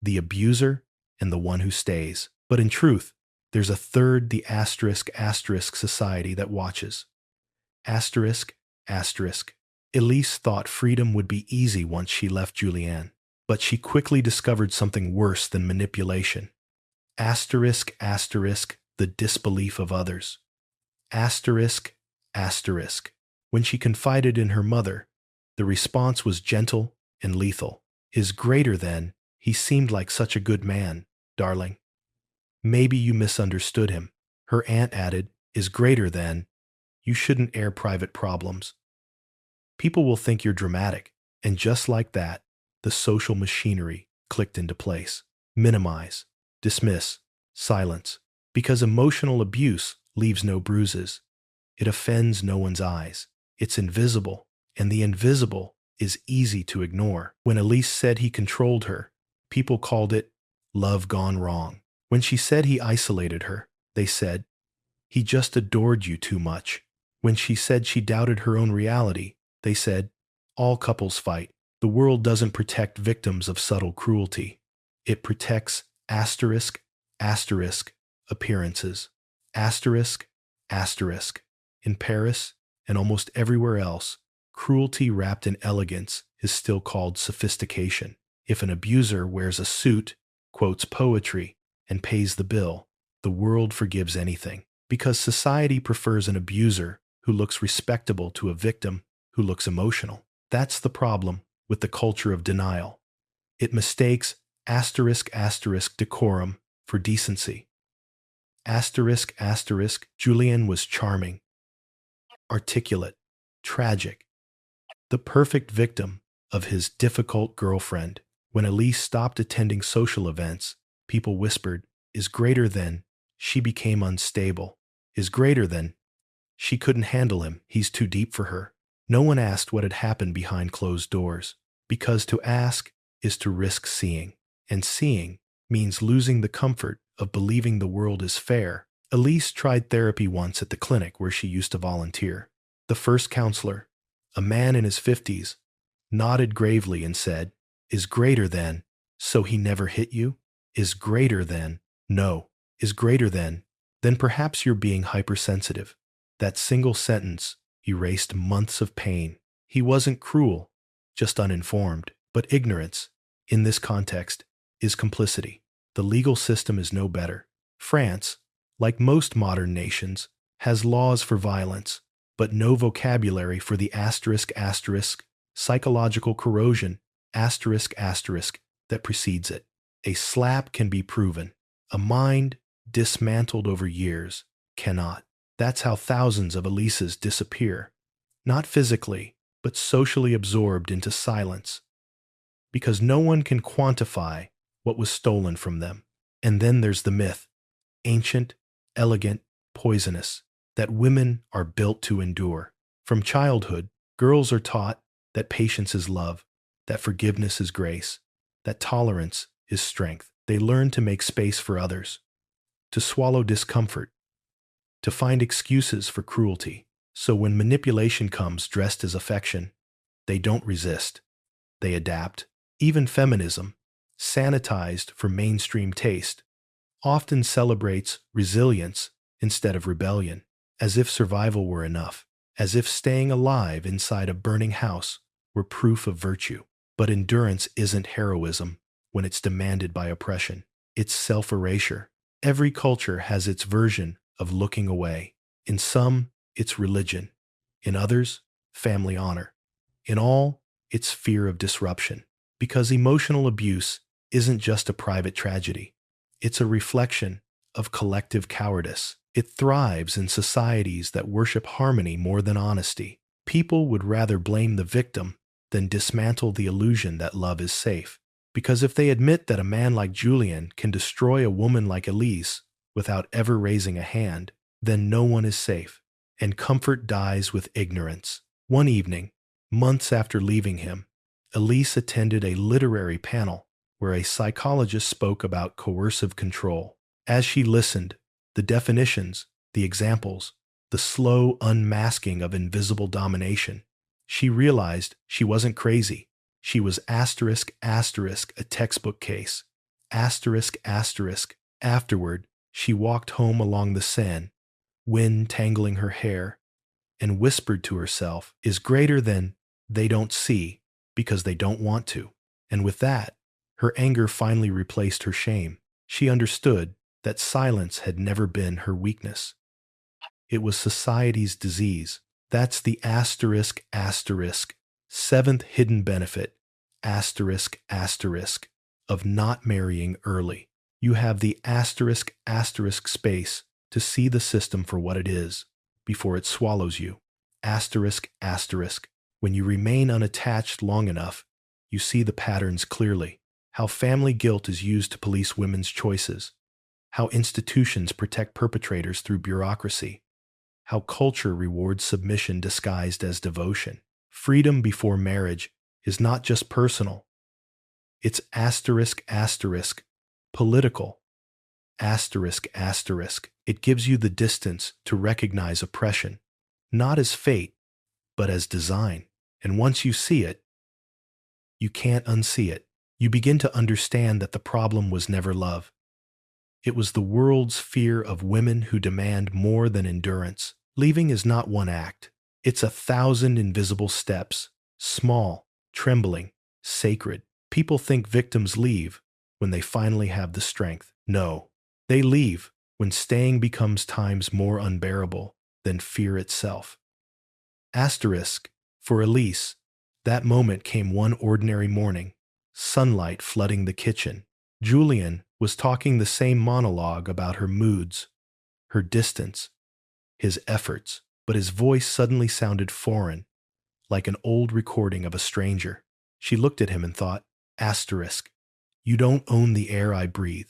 the abuser and the one who stays. But in truth, there's a third, the asterisk, asterisk society that watches. Asterisk, asterisk. Elise thought freedom would be easy once she left Julienne, but she quickly discovered something worse than manipulation. Asterisk, asterisk, the disbelief of others. Asterisk, asterisk. When she confided in her mother, the response was gentle and lethal. Is greater than, he seemed like such a good man, darling. Maybe you misunderstood him. Her aunt added, is greater than, you shouldn't air private problems. People will think you're dramatic, and just like that, the social machinery clicked into place. Minimize, dismiss, silence. Because emotional abuse leaves no bruises. It offends no one's eyes. It's invisible, and the invisible is easy to ignore. When Elise said he controlled her, people called it love gone wrong. When she said he isolated her, they said, he just adored you too much. When she said she doubted her own reality, they said, all couples fight. The world doesn't protect victims of subtle cruelty. It protects asterisk, asterisk, appearances. Asterisk, asterisk. In Paris and almost everywhere else, cruelty wrapped in elegance is still called sophistication. If an abuser wears a suit, quotes poetry, and pays the bill, the world forgives anything. Because society prefers an abuser who looks respectable to a victim who looks emotional. That's the problem with the culture of denial. It mistakes asterisk, asterisk, decorum for decency. Asterisk, asterisk, Julienne was charming, articulate, tragic, the perfect victim of his difficult girlfriend. When Elise stopped attending social events, people whispered, is greater than, she became unstable. Is greater than, she couldn't handle him, he's too deep for her. No one asked what had happened behind closed doors, because to ask is to risk seeing, and seeing means losing the comfort of believing the world is fair. Elise tried therapy once at the clinic where she used to volunteer. The first counselor, a man in his 50s, nodded gravely and said, is greater than, so he never hit you? Is greater than, no is greater than, then perhaps you're being hypersensitive. That single sentence erased months of pain. He wasn't cruel, just uninformed. But ignorance, in this context, is complicity. The legal system is no better. France, like most modern nations, has laws for violence, but no vocabulary for the psychological corrosion that precedes it. A slap can be proven. A mind dismantled over years cannot. That's how thousands of Elises disappear. Not physically, but socially absorbed into silence. Because no one can quantify what was stolen from them. And then there's the myth, ancient, elegant, poisonous, that women are built to endure. From childhood, girls are taught that patience is love, that forgiveness is grace, that tolerance is strength. They learn to make space for others, to swallow discomfort, to find excuses for cruelty. So when manipulation comes dressed as affection, they don't resist. They adapt. Even feminism, sanitized for mainstream taste, often celebrates resilience instead of rebellion, as if survival were enough, as if staying alive inside a burning house were proof of virtue. But endurance isn't heroism when it's demanded by oppression. It's self-erasure. Every culture has its version of looking away. In some, it's religion. In others, family honor. In all, it's fear of disruption. Because emotional abuse isn't just a private tragedy. It's a reflection of collective cowardice. It thrives in societies that worship harmony more than honesty. People would rather blame the victim than dismantle the illusion that love is safe. Because if they admit that a man like Julian can destroy a woman like Elise without ever raising a hand, then no one is safe. And comfort dies with ignorance. One evening, months after leaving him, Elise attended a literary panel where a psychologist spoke about coercive control. As she listened, the definitions, the examples, the slow unmasking of invisible domination, she realized she wasn't crazy. She was ***, a textbook case. ***. Afterward, she walked home along the Seine, wind tangling her hair, and whispered to herself, is greater than they don't see because they don't want to. And with that, her anger finally replaced her shame. She understood that silence had never been her weakness. It was society's disease. That's the seventh hidden benefit, of not marrying early. You have the space to see the system for what it is before it swallows you. When you remain unattached long enough, you see the patterns clearly. How family guilt is used to police women's choices. How institutions protect perpetrators through bureaucracy. How culture rewards submission disguised as devotion. Freedom before marriage is not just personal. It's political. It gives you the distance to recognize oppression, not as fate, but as design. And once you see it, you can't unsee it. You begin to understand that the problem was never love. It was the world's fear of women who demand more than endurance. Leaving is not one act. It's 1,000 invisible steps, small, trembling, sacred. People think victims leave when they finally have the strength. No, they leave when staying becomes times more unbearable than fear itself. For Elise, that moment came one ordinary morning, sunlight flooding the kitchen. Julian was talking the same monologue about her moods, her distance, his efforts, but his voice suddenly sounded foreign, like an old recording of a stranger. She looked at him and thought, you don't own the air I breathe,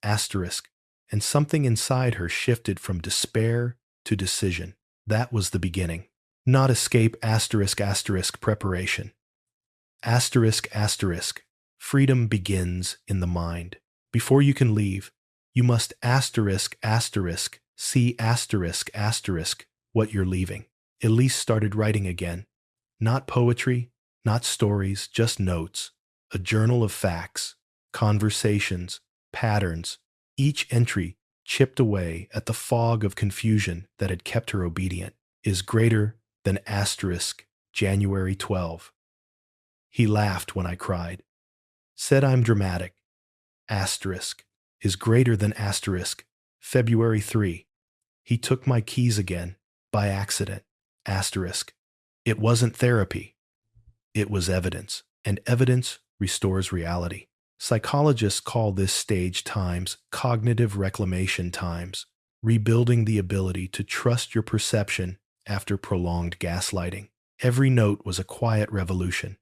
and something inside her shifted from despair to decision. That was the beginning. Not escape preparation. Freedom begins in the mind. Before you can leave, you must see what you're leaving. Elise started writing again. Not poetry, not stories, just notes. A journal of facts, conversations, patterns, Each entry chipped away at the fog of confusion that had kept her obedient. Is greater than asterisk January 12. He laughed when I cried. Said I'm dramatic. Asterisk is greater than asterisk February 3. He took my keys again by accident. Asterisk. It wasn't therapy. It was evidence, and evidence restores reality. Psychologists call this stage times cognitive reclamation times, rebuilding the ability to trust your perception after prolonged gaslighting. Every note was a quiet revolution,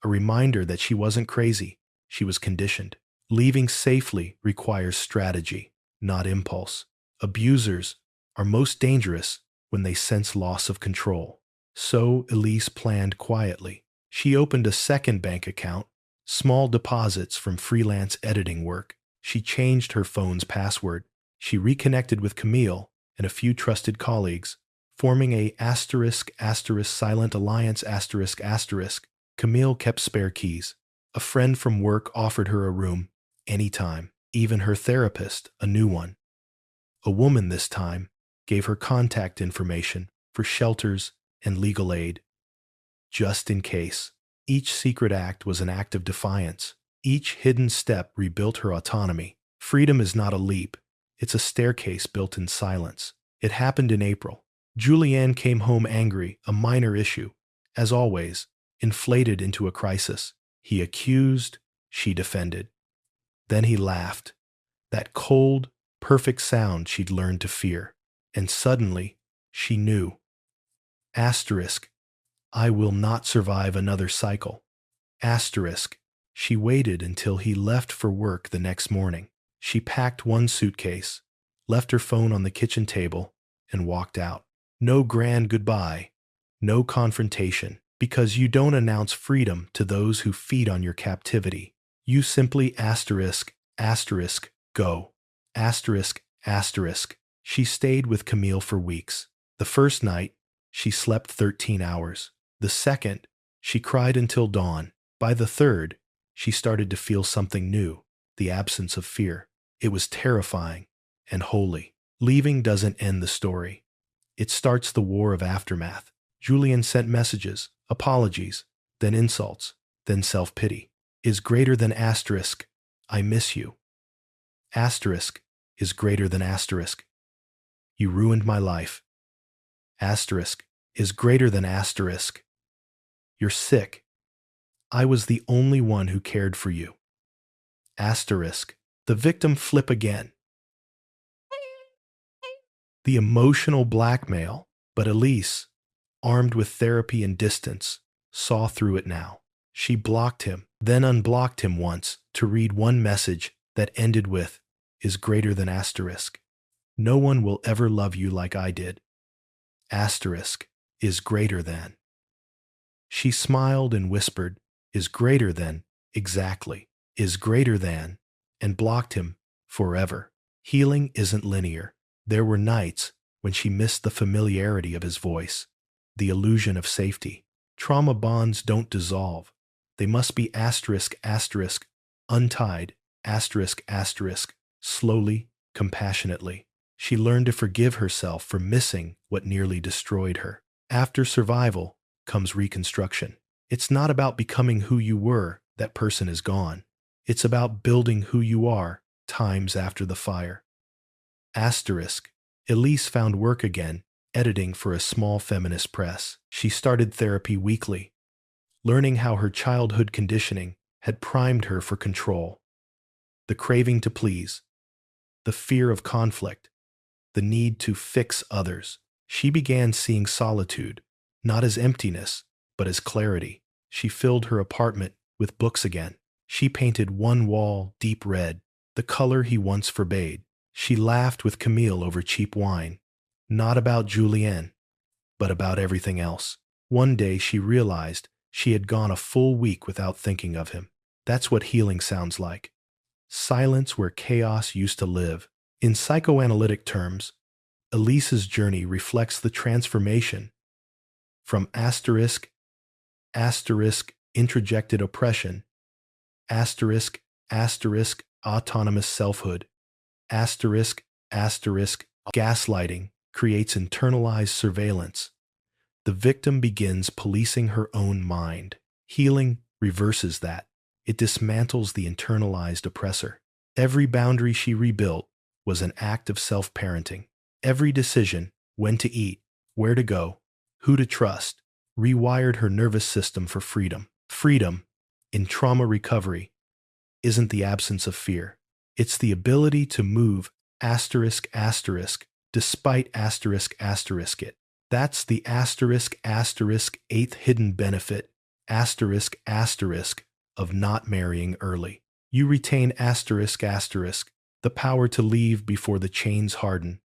a reminder that she wasn't crazy, she was conditioned. Leaving safely requires strategy, not impulse. Abusers are most dangerous when they sense loss of control. So Elise planned quietly. She opened a second bank account, small deposits from freelance editing work. She changed her phone's password. She reconnected with Camille and a few trusted colleagues, forming a asterisk silent alliance asterisk. Camille kept spare keys. A friend from work offered her a room anytime, even her therapist a new one. A woman this time gave her contact information for shelters and legal aid. Just in case. Each secret act was an act of defiance. Each hidden step rebuilt her autonomy. Freedom is not a leap. It's a staircase built in silence. It happened in April. Julien came home angry, a minor issue. As always, inflated into a crisis. He accused, she defended. Then he laughed. That cold, perfect sound she'd learned to fear. And suddenly, she knew. Asterisk. I will not survive another cycle. Asterisk. She waited until he left for work the next morning. She packed one suitcase, left her phone on the kitchen table, and walked out. No grand goodbye, no confrontation, because you don't announce freedom to those who feed on your captivity. You simply asterisk go. Asterisk. She stayed with Camille for weeks. The first night, she slept 13 hours. The second, she cried until dawn. By the third, she started to feel something new, the absence of fear. It was terrifying and holy. Leaving doesn't end the story. It starts the war of aftermath. Julien sent messages, apologies, then insults, then self-pity. Is greater than asterisk, I miss you. Asterisk is greater than asterisk. You ruined my life. Asterisk is greater than asterisk. You're sick. I was the only one who cared for you. Asterisk. The victim flip again. The emotional blackmail, but Elise, armed with therapy and distance, saw through it now. She blocked him, then unblocked him once to read one message that ended with, is greater than asterisk. No one will ever love you like I did. Asterisk is greater than. She smiled and whispered, is greater than, exactly, is greater than, and blocked him forever. Healing isn't linear. There were nights when she missed the familiarity of his voice, the illusion of safety. Trauma bonds don't dissolve. They must be asterisk, untied, asterisk, slowly, compassionately. She learned to forgive herself for missing what nearly destroyed her. After survival comes reconstruction. It's not about becoming who you were, that person is gone. It's about building who you are times after the fire. Asterisk. Elise found work again, editing for a small feminist press. She started therapy weekly, learning how her childhood conditioning had primed her for control. The craving to please, the fear of conflict, the need to fix others. She began seeing solitude, not as emptiness, but as clarity. She filled her apartment with books again. She painted one wall deep red, the color he once forbade. She laughed with Camille over cheap wine, not about Julien, but about everything else. One day she realized she had gone a full week without thinking of him. That's what healing sounds like. Silence where chaos used to live. In psychoanalytic terms, Elise's journey reflects the transformation from asterisk introjected oppression, asterisk autonomous selfhood, Asterisk, asterisk, gaslighting creates internalized surveillance. The victim begins policing her own mind. Healing reverses that. It dismantles the internalized oppressor. Every boundary she rebuilt was an act of self-parenting. Every decision, when to eat, where to go, who to trust, rewired her nervous system for freedom. Freedom, in trauma recovery, isn't the absence of fear. It's the ability to move asterisk asterisk despite asterisk asterisk it. That's the asterisk asterisk eighth hidden benefit asterisk asterisk of not marrying early. You retain asterisk asterisk the power to leave before the chains harden.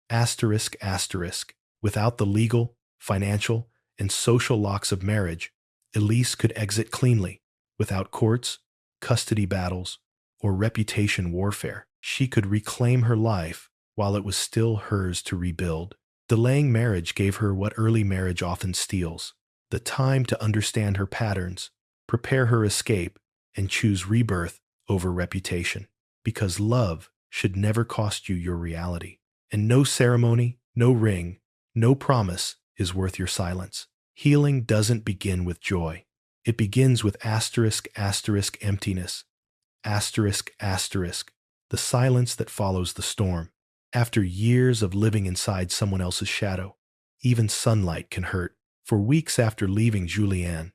Asterisk asterisk without the legal, financial, and social locks of marriage, Elise could exit cleanly, without courts, custody battles, or reputation warfare. She could reclaim her life while it was still hers to rebuild. Delaying marriage gave her what early marriage often steals: the time to understand her patterns, prepare her escape, and choose rebirth over reputation. Because love should never cost you your reality. And no ceremony, no ring, no promise is worth your silence. Healing doesn't begin with joy. It begins with asterisk asterisk emptiness. Asterisk asterisk the silence that follows the storm. After years of living inside someone else's shadow, even sunlight can hurt. For weeks after leaving Julianne,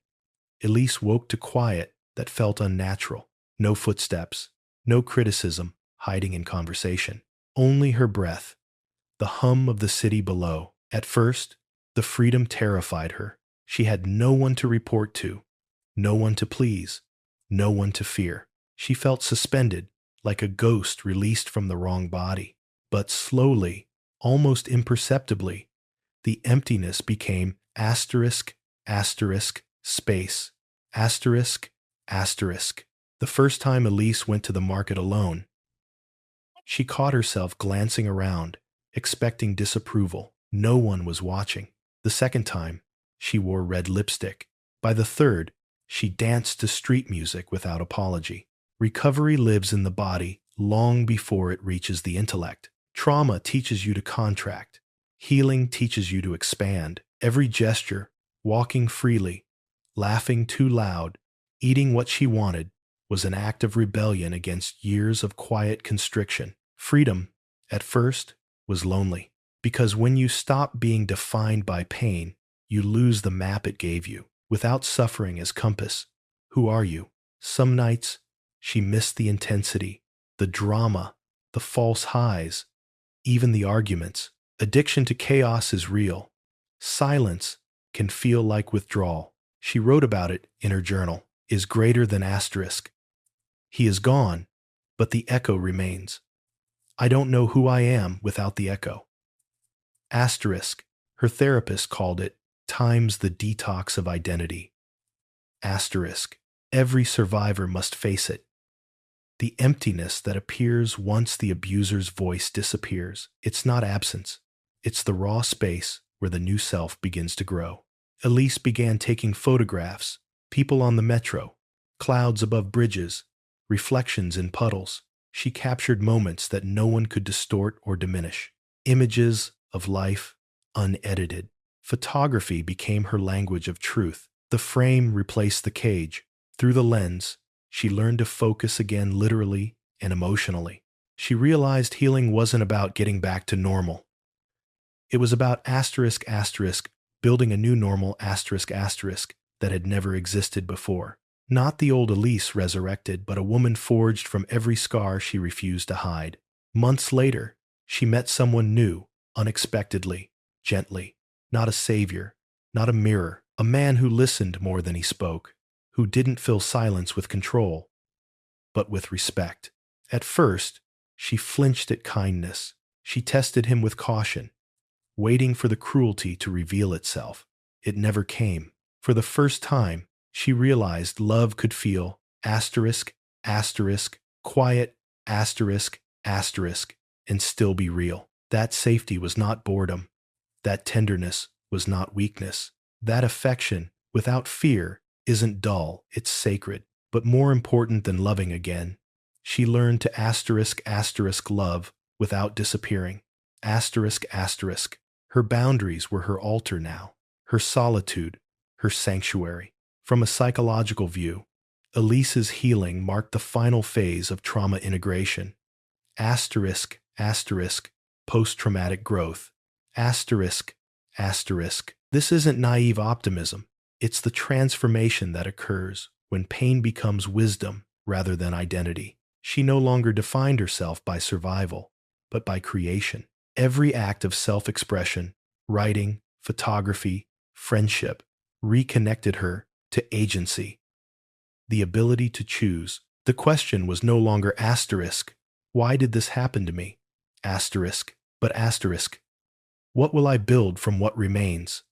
Elise woke to quiet that felt unnatural. No footsteps, no criticism hiding in conversation. Only her breath, the hum of the city below. At first, the freedom terrified her. She had no one to report to, no one to please, no one to fear. She felt suspended, like a ghost released from the wrong body. But slowly, almost imperceptibly, the emptiness became asterisk, asterisk, space, asterisk, asterisk. The first time Elise went to the market alone, she caught herself glancing around, expecting disapproval. No one was watching. The second time, she wore red lipstick. By the third, she danced to street music without apology. Recovery lives in the body long before it reaches the intellect. Trauma teaches you to contract. Healing teaches you to expand. Every gesture, walking freely, laughing too loud, eating what she wanted, was an act of rebellion against years of quiet constriction. Freedom, at first, was lonely, because when you stop being defined by pain, you lose the map it gave you. Without suffering as compass, who are you? Some nights, she missed the intensity, the drama, the false highs, even the arguments. Addiction to chaos is real. Silence can feel like withdrawal. She wrote about it in her journal. Is greater than asterisk. He is gone, but the echo remains. I don't know who I am without the echo. Asterisk. Her therapist called it times the detox of identity. Asterisk. Every survivor must face it. The emptiness that appears once the abuser's voice disappears. It's not absence. It's the raw space where the new self begins to grow. Elise began taking photographs, people on the metro, clouds above bridges, reflections in puddles. She captured moments that no one could distort or diminish. Images of life, unedited. Photography became her language of truth. The frame replaced the cage. Through the lens, she learned to focus again literally and emotionally. She realized healing wasn't about getting back to normal. It was about asterisk asterisk, building a new normal asterisk asterisk that had never existed before. Not the old Elise resurrected, but a woman forged from every scar she refused to hide. Months later, she met someone new, unexpectedly, gently. Not a savior, not a mirror, a man who listened more than he spoke, who didn't fill silence with control, but with respect. At first, she flinched at kindness. She tested him with caution, waiting for the cruelty to reveal itself. It never came. For the first time, she realized love could feel asterisk, asterisk, quiet, asterisk, asterisk, and still be real. That safety was not boredom. That tenderness was not weakness. That affection, without fear, isn't dull, it's sacred. But more important than loving again, she learned to asterisk asterisk love without disappearing. Asterisk, asterisk. Her boundaries were her altar now, her solitude, her sanctuary. From a psychological view, Elise's healing marked the final phase of trauma integration. Asterisk, asterisk, post-traumatic growth. Asterisk, asterisk. This isn't naive optimism. It's the transformation that occurs when pain becomes wisdom rather than identity. She no longer defined herself by survival, but by creation. Every act of self-expression, writing, photography, friendship, reconnected her to agency, the ability to choose. The question was no longer asterisk, why did this happen to me? Asterisk, but asterisk, what will I build from what remains?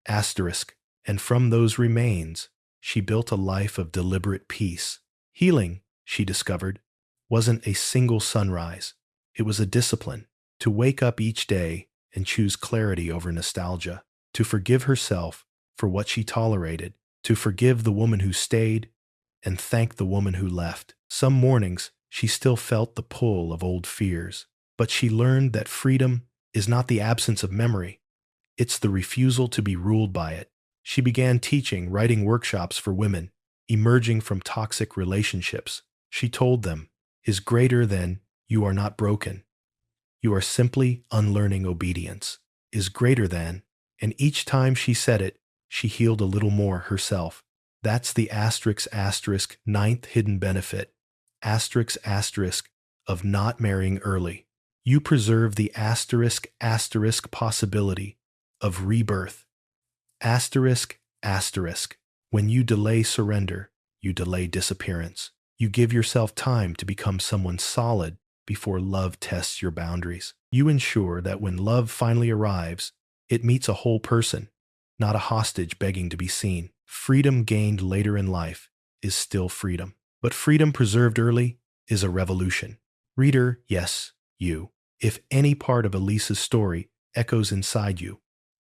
Asterisk, and from those remains, she built a life of deliberate peace. Healing, she discovered, wasn't a single sunrise. It was a discipline to wake up each day and choose clarity over nostalgia, to forgive herself for what she tolerated, to forgive the woman who stayed, and thank the woman who left. Some mornings, she still felt the pull of old fears, but she learned that freedom is not the absence of memory. It's the refusal to be ruled by it. She began teaching writing workshops for women, emerging from toxic relationships. She told them, is greater than you are not broken. You are simply unlearning obedience, is greater than, and each time she said it, she healed a little more herself. That's the asterisk asterisk ninth hidden benefit, asterisk asterisk, of not marrying early. You preserve the asterisk asterisk possibility of rebirth. Asterisk asterisk. When you delay surrender, you delay disappearance. You give yourself time to become someone solid before love tests your boundaries. You ensure that when love finally arrives, it meets a whole person, not a hostage begging to be seen. Freedom gained later in life is still freedom, but freedom preserved early is a revolution. Reader, yes, you. If any part of Elise's story echoes inside you,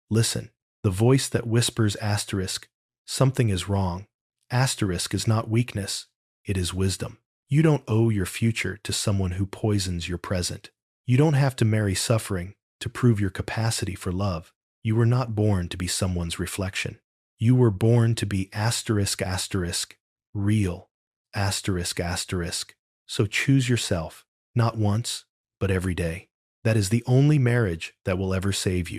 listen. The voice that whispers asterisk, something is wrong. Asterisk is not weakness, it is wisdom. You don't owe your future to someone who poisons your present. You don't have to marry suffering to prove your capacity for love. You were not born to be someone's reflection. You were born to be asterisk asterisk, real, asterisk asterisk. So choose yourself, not once, but every day. That is the only marriage that will ever save you.